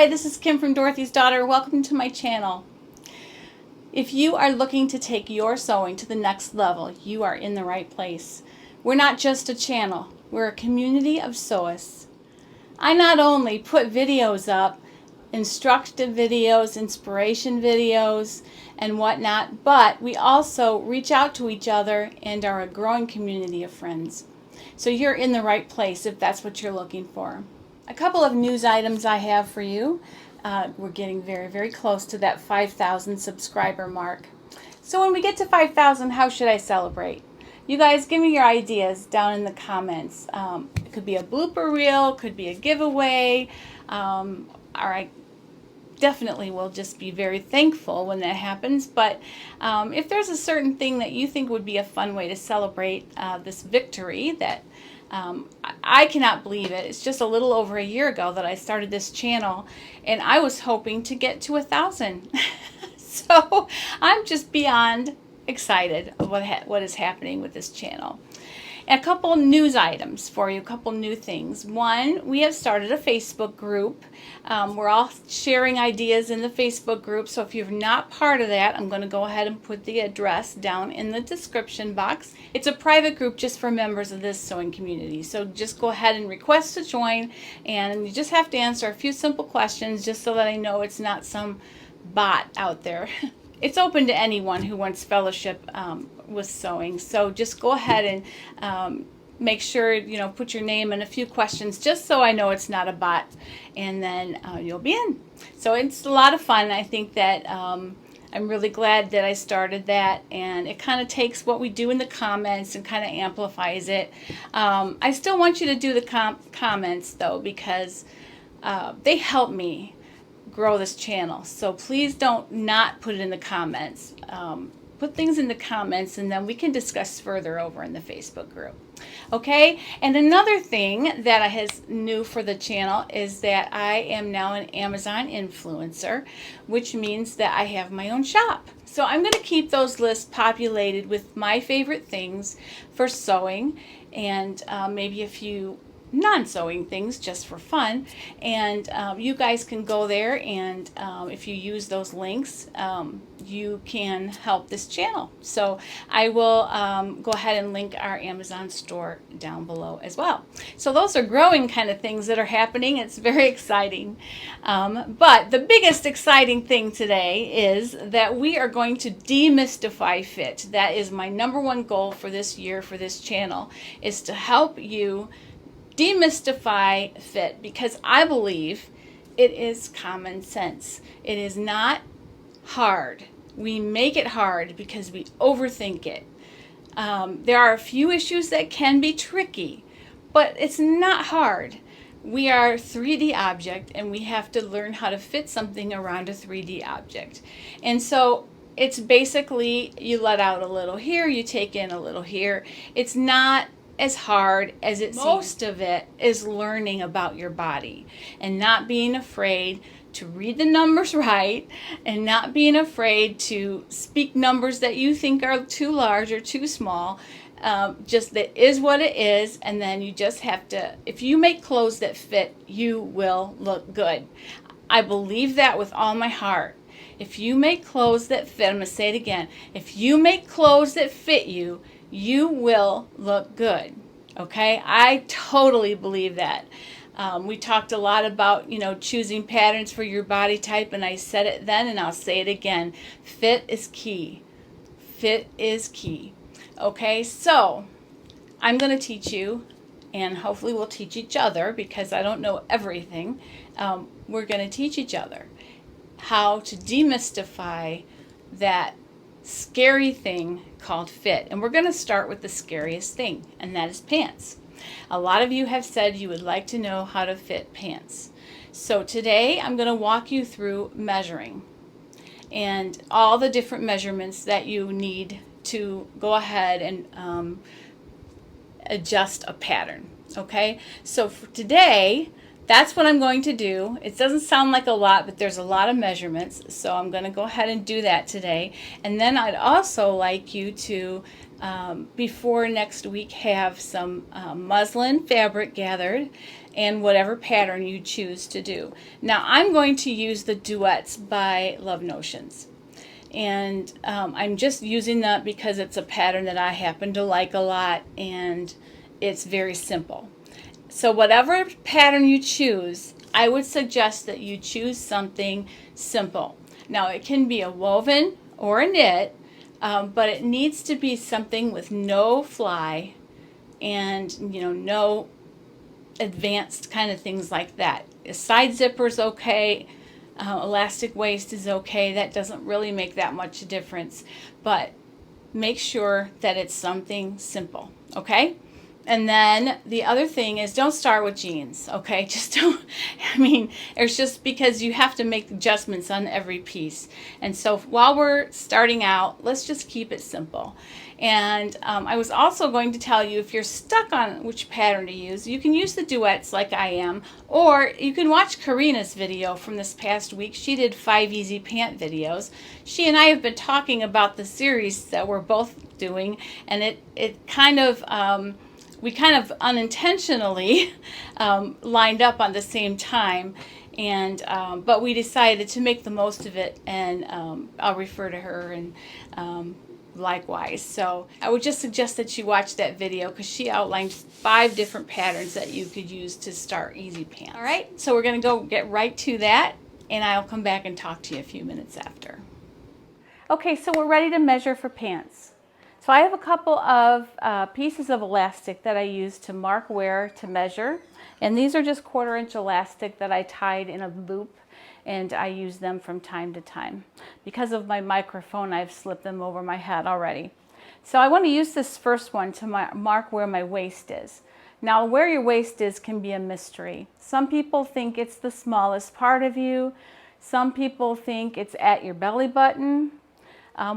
Hi, this is Kim from Dorothy's Daughter. Welcome to my channel. If you are looking to take your sewing to the next level, you are in the right place. We're not just a channel, we're a community of sewists. I not only put videos up, instructive videos, inspiration videos, and whatnot, but we also reach out to each other and are a growing community of friends. So you're in the right place if that's what you're looking for. A couple of news items I have for you. We're getting very, very close to that 5,000 subscriber mark. So when we get to 5,000, how should I celebrate? You guys give me your ideas down in the comments. It could be a blooper reel, could be a giveaway, or I definitely will just be very thankful when that happens. But if there's a certain thing that you think would be a fun way to celebrate this victory, that I cannot believe it. It's just a little over a year ago that I started this channel, and I was hoping to get to 1,000. So I'm just beyond excited of what is happening with this channel. A couple news items for you, a couple new things. One, we have started a Facebook group. We're all sharing ideas in the Facebook group, so if you're not part of that, I'm going to go ahead and put the address down in the description box. It's a private group just for members of this sewing community, so just go ahead and request to join, and you just have to answer a few simple questions just so that I know it's not some bot out there. It's open to anyone who wants fellowship with sewing. So just go ahead and make sure, put your name and a few questions just so I know it's not a bot, and then you'll be in. So it's a lot of fun. I think that I'm really glad that I started that, and it kind of takes what we do in the comments and kind of amplifies it. I still want you to do the comments though, because they help me grow this channel. So please don't not put it in the comments. Put things in the comments, and then we can discuss further over in the Facebook group. Okay, and another thing that is new for the channel is that I am now an Amazon influencer, which means that I have my own shop. So I'm going to keep those lists populated with my favorite things for sewing, and maybe a few non-sewing things just for fun, and you guys can go there, and if you use those links, you can help this channel. So I will go ahead and link our Amazon store down below as well. So those are growing kind of things that are happening. It's very exciting, but the biggest exciting thing today is that we are going to demystify fit. That is my #1 goal for this year for this channel, is to help you demystify fit, because I believe it is common sense. It is not hard. We make it hard because we overthink it. There are a few issues that can be tricky, but it's not hard. We are a 3D object, and we have to learn how to fit something around a 3D object. And so it's basically, you let out a little here, you take in a little here. It's not as hard as it seems. Most of it is learning about your body and not being afraid to read the numbers right, and not being afraid to speak numbers that you think are too large or too small. Just that is what it is, and then you just have to, if you make clothes that fit, you will look good. I believe that with all my heart. If you make clothes that fit, I'm going to say it again, if you make clothes that fit you, you will look good. Okay, I totally believe that. We talked a lot about, choosing patterns for your body type, and I said it then, and I'll say it again. Fit is key. Fit is key. Okay, so I'm going to teach you, and hopefully we'll teach each other, because I don't know everything. We're going to teach each other how to demystify that scary thing called fit. And we're going to start with the scariest thing, and that is pants. A lot of you have said you would like to know how to fit pants. So today I'm going to walk you through measuring and all the different measurements that you need to go ahead and adjust a pattern. Okay, so for today, that's what I'm going to do. It doesn't sound like a lot, but there's a lot of measurements, so I'm going to go ahead and do that today. And then I'd also like you to before next week, have some muslin fabric gathered and whatever pattern you choose to do. Now I'm going to use the Duets by Love Notions. And I'm just using that because it's a pattern that I happen to like a lot, and it's very simple. So whatever pattern you choose, I would suggest that you choose something simple. Now it can be a woven or a knit, but it needs to be something with no fly and no advanced kind of things like that. A side zipper is okay. Elastic waist is okay. That doesn't really make that much difference, but make sure that it's something simple, okay? And then the other thing is, don't start with jeans, okay? Just don't, it's just because you have to make adjustments on every piece. And so while we're starting out, let's just keep it simple. And I was also going to tell you, if you're stuck on which pattern to use, you can use the Duets like I am, or you can watch Karina's video from this past week. She did 5 easy pant videos. She and I have been talking about the series that we're both doing, and it kind of, we kind of unintentionally lined up on the same time, and but we decided to make the most of it, and I'll refer to her and likewise. So I would just suggest that you watch that video because she outlined 5 different patterns that you could use to start easy pants. All right, so we're going to go get right to that, and I'll come back and talk to you a few minutes after. Okay, so we're ready to measure for pants. So I have a couple of pieces of elastic that I use to mark where to measure, and these are just 1/4 inch elastic that I tied in a loop, and I use them from time to time. Because of my microphone, I've slipped them over my head already. So I want to use this first one to mark where my waist is. Now, where your waist is can be a mystery. Some people think it's the smallest part of you. Some people think it's at your belly button,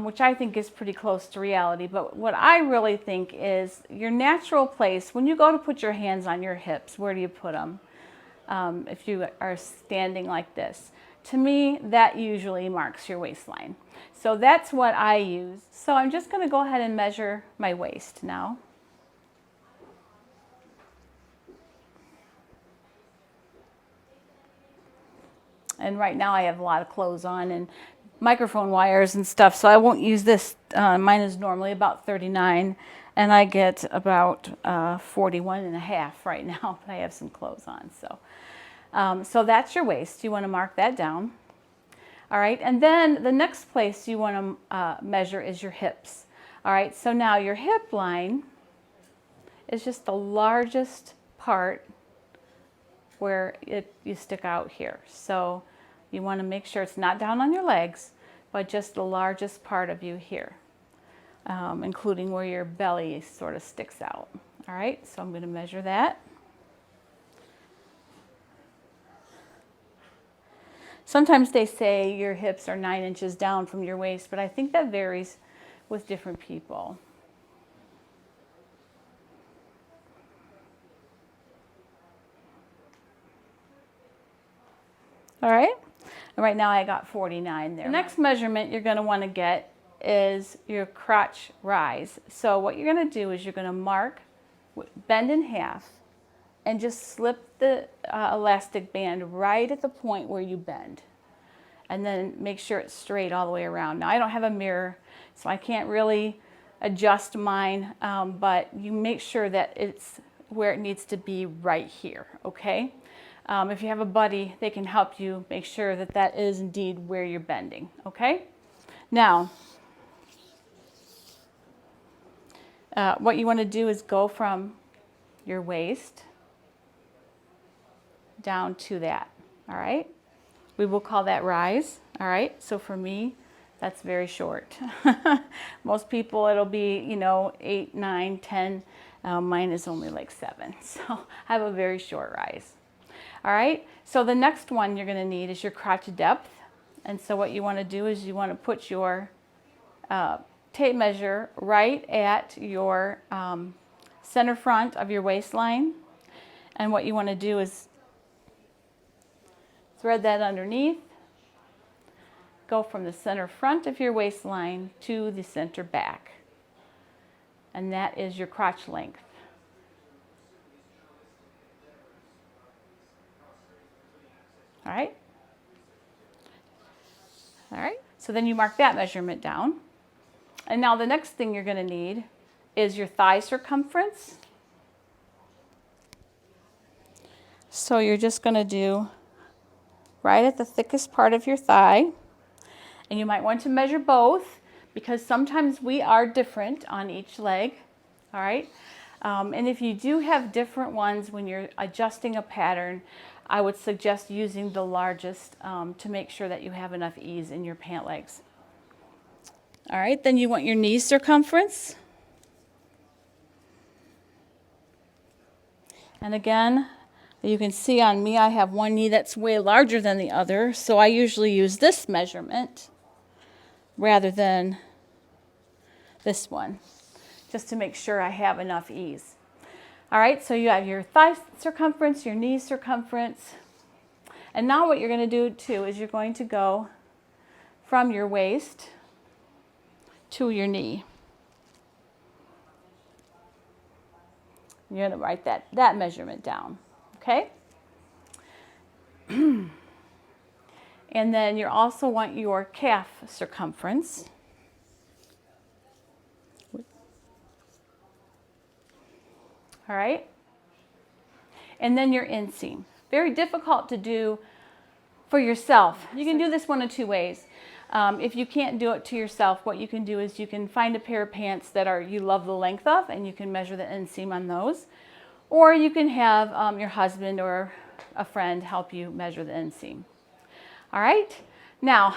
which I think is pretty close to reality. But what I really think is your natural place, when you go to put your hands on your hips, where do you put them? If you are standing like this. To me, that usually marks your waistline. So that's what I use. So I'm just going to go ahead and measure my waist now. And right now I have a lot of clothes on and microphone wires and stuff, so I won't use this. Mine is normally about 39, and I get about 41.5 right now, but I have some clothes on. So that's your waist. You want to mark that down. All right, and then the next place you want to measure is your hips. All right, so now your hip line is just the largest part where you stick out here. So you want to make sure it's not down on your legs, but just the largest part of you here, including where your belly sort of sticks out. All right, so I'm going to measure that. Sometimes they say your hips are 9 inches down from your waist, but I think that varies with different people. All right, and right now I got 49 there. The next measurement you're going to want to get is your crotch rise. So what you're going to do is you're going to mark, bend in half, and just slip the elastic band right at the point where you bend. And then make sure it's straight all the way around. Now I don't have a mirror, so I can't really adjust mine, but you make sure that it's where it needs to be right here, okay? If you have a buddy, they can help you make sure that that is indeed where you're bending, okay? Now, what you want to do is go from your waist down to that, all right? We will call that rise, all right? So for me, that's very short. Most people, it'll be, 8, 9, 10. Mine is only like 7, so I have a very short rise. All right, so the next one you're going to need is your crotch depth. And so what you want to do is you want to put your tape measure right at your center front of your waistline. And what you want to do is thread that underneath, go from the center front of your waistline to the center back. and that is your crotch length. All right? All right, so then you mark that measurement down. And now the next thing you're going to need is your thigh circumference. So you're just going to do right at the thickest part of your thigh. And you might want to measure both because sometimes we are different on each leg. All right. And if you do have different ones when you're adjusting a pattern, I would suggest using the largest to make sure that you have enough ease in your pant legs. All right, then you want your knee circumference. And again, you can see on me I have one knee that's way larger than the other, so I usually use this measurement rather than this one, just to make sure I have enough ease. All right, so you have your thigh circumference, your knee circumference, and now what you're going to do too is you're going to go from your waist to your knee. You're going to write that measurement down, okay? And then you also want your calf circumference. All right? And then your inseam. Very difficult to do for yourself. You can do this one of two ways. If you can't do it to yourself, what you can do is you can find a pair of pants that you love the length of, and you can measure the inseam on those. Or you can have your husband or a friend help you measure the inseam. All right? Now,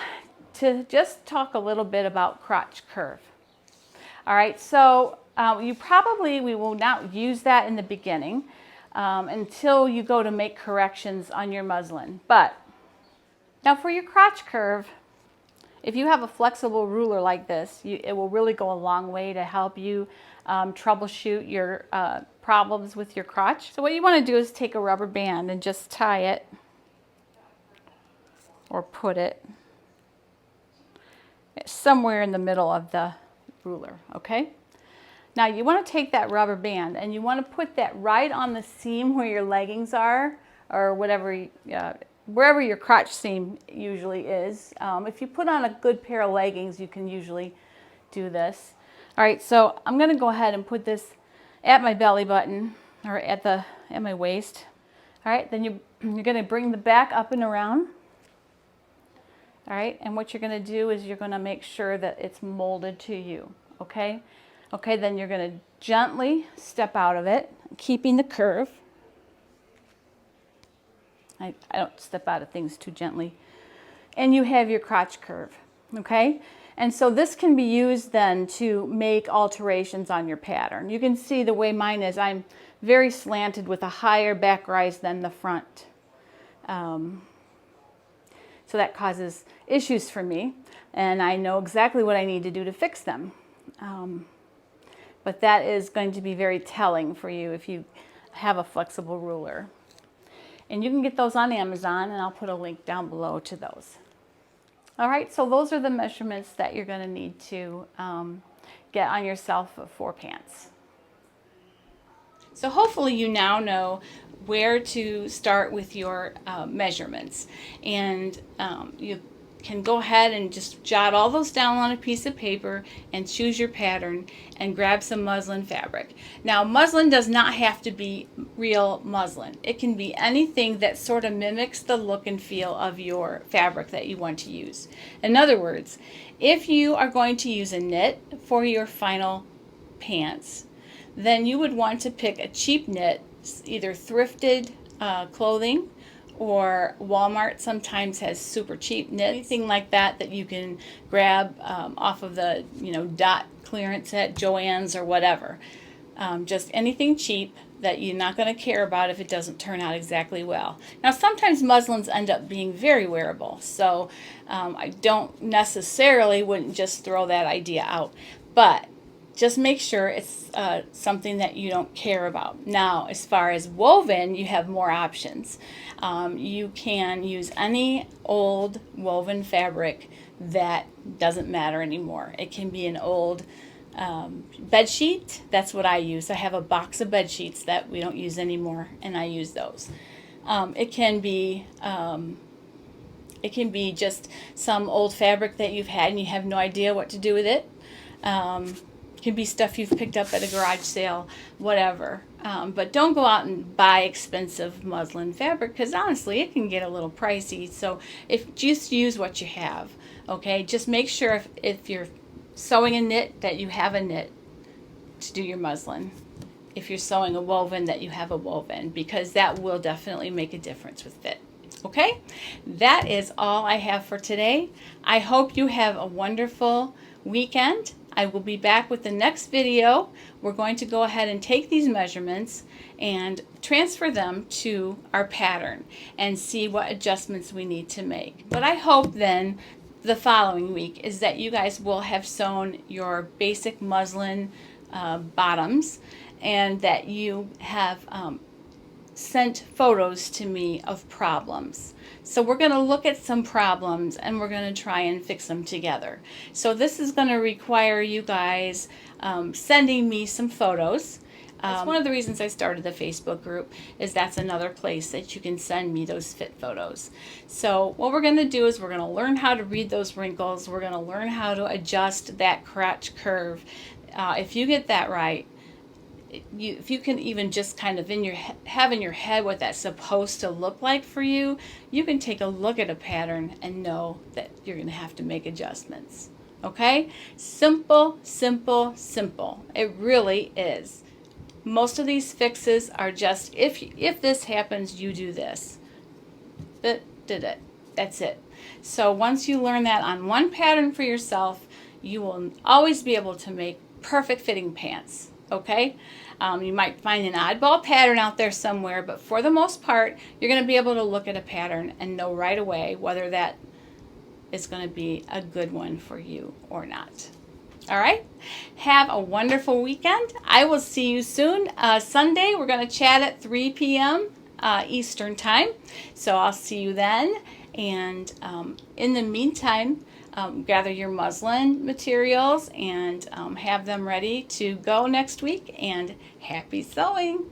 to just talk a little bit about crotch curve. All right, so we will not use that in the beginning until you go to make corrections on your muslin. But now for your crotch curve, if you have a flexible ruler like this, it will really go a long way to help you troubleshoot your problems with your crotch. So what you want to do is take a rubber band and just tie it or put it somewhere in the middle of the ruler, okay? Now you want to take that rubber band and you want to put that right on the seam where your leggings are, or whatever, wherever your crotch seam usually is. If you put on a good pair of leggings, you can usually do this. All right, so I'm going to go ahead and put this at my belly button or at my waist. All right, then you're going to bring the back up and around. All right, and what you're going to do is you're going to make sure that it's molded to you, okay? Okay, then you're going to gently step out of it, keeping the curve. I don't step out of things too gently. And you have your crotch curve, okay? And so this can be used then to make alterations on your pattern. You can see the way mine is, I'm very slanted with a higher back rise than the front. So that causes issues for me, and I know exactly what I need to do to fix them. But that is going to be very telling for you if you have a flexible ruler. And you can get those on Amazon, and I'll put a link down below to those. All right, so those are the measurements that you're going to need to get on yourself for pants. So hopefully you now know where to start with your measurements, and you can go ahead and just jot all those down on a piece of paper and choose your pattern and grab some muslin fabric. Now, muslin does not have to be real muslin. It can be anything that sort of mimics the look and feel of your fabric that you want to use. In other words, if you are going to use a knit for your final pants, then you would want to pick a cheap knit, either thrifted clothing, or Walmart sometimes has super cheap knits, anything like that that you can grab off of the dot clearance at Joann's or whatever. Just anything cheap that you're not going to care about if it doesn't turn out exactly well. Now sometimes muslins end up being very wearable, so I don't necessarily wouldn't just throw that idea out, but just make sure it's something that you don't care about. Now, as far as woven, you have more options. You can use any old woven fabric that doesn't matter anymore. It can be an old bed sheet. That's what I use. I have a box of bed sheets that we don't use anymore, and I use those. It can be just some old fabric that you've had and you have no idea what to do with it. It can be stuff you've picked up at a garage sale, whatever. But don't go out and buy expensive muslin fabric, because honestly it can get a little pricey. So just use what you have. Okay, just make sure if you're sewing a knit that you have a knit to do your muslin. If you're sewing a woven, that you have a woven, because that will definitely make a difference with fit. Okay, that is all I have for today. I hope you have a wonderful weekend. I will be back with the next video. We're going to go ahead and take these measurements and transfer them to our pattern and see what adjustments we need to make. But I hope then the following week is that you guys will have sewn your basic muslin bottoms, and that you have sent photos to me of problems. So we're going to look at some problems and we're going to try and fix them together. So this is going to require you guys sending me some photos. That's one of the reasons I started the Facebook group, is that's another place that you can send me those fit photos. So what we're going to do is we're going to learn how to read those wrinkles. We're going to learn how to adjust that crotch curve. If you get that right, if you can even just kind of have in your head what that's supposed to look like for you, you can take a look at a pattern and know that you're going to have to make adjustments. Okay? Simple, simple, simple. It really is. Most of these fixes are just, if this happens, you do this. Did it. That's it. So once you learn that on one pattern for yourself, you will always be able to make perfect fitting pants. Okay? You might find an oddball pattern out there somewhere, but for the most part, you're going to be able to look at a pattern and know right away whether that is going to be a good one for you or not. All right? Have a wonderful weekend. I will see you soon. Sunday, we're going to chat at 3 p.m. Eastern Time. So I'll see you then. And in the meantime, gather your muslin materials and have them ready to go next week. And happy sewing!